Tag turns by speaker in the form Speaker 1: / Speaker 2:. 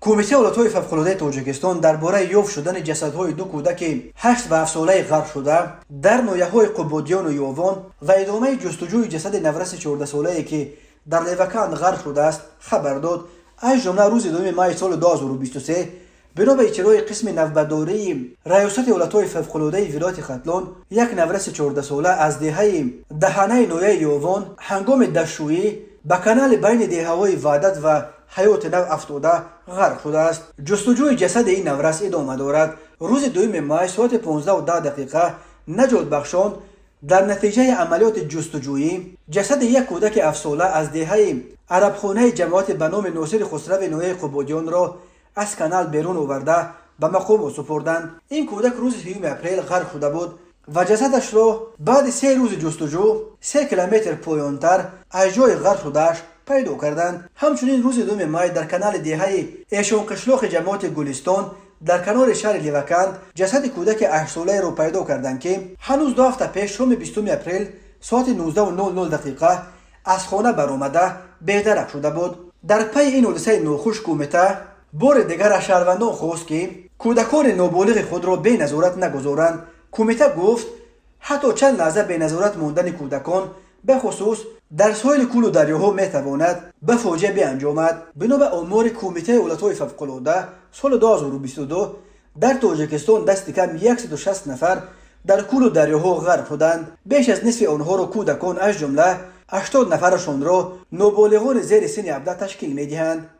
Speaker 1: کمیته ولایت‌های فوق‌العاده تاجیکستان درباره یافت شدن جسدهای دو کودک 8 و 7 ساله غرق شده در نویه‌های قبادیان و یاوان و ادامه جستجوی جسد نورس 14 ساله‌ای که در لیوکان غرق شده است خبر داد. از جمله روز 2 می سال 2023 بنا به اجرای قسم نوبرداری ریاست ولایت‌های فوق‌العاده ولایت ختلان یک نورس 14 ساله از دهنه نویه یاوان هنگام دستشویی به کانال بین دهه‌های وحدت و حیات نو افتاده غرق شده است. جستجوی جسد این نورس ادامه دارد. روز 2 می ساعت 15:10 نجات بخشان در نتیجه عملیات جستجویی جسد یک کودک 7 ساله از دهه عربخانه جماعت به نام ناصر خسرو نویه قبادیان را از کانال بیرون آورده به مقام سپردند. این کودک روز 3 اپریل غرق شده بود و جسدش را بعد 3 روز جستجو 3 کیلومتر پایین‌تر از جای غرق شدهش پیدا کردند. همچنین روز 2 می در کانال دهه ایشان قشلاق جماعت گلستان در کنار شهر لیوکند جسد کودک 8 ساله را پیدا کردند که هنوز 2 هفته پیش شام 20 اپریل ساعت 19:00 از خانه برآمده بی‌درک شده بود. در پی این حادثه ناخوش کمیته بار دیگر از شهروندان خواست که کودکان نابالغ خود را بی نظارت نگذارند. کمیته گفت حتی چند لحظه بی نظارت ماندن کودکان به خصوص در ساحل کول و دریاها می تواند به فاجعه بیانجامد. بنا به آمار کمیته ولایت‌های فوق‌العاده سال 2022 در تاجیکستان دست کم 160 نفر در کول و دریاها غرق شدند. بیش از نصف آنها را کودکان از جمله 80 نفرشان را نابالغان زیر سن 17 تشکیل می دهند.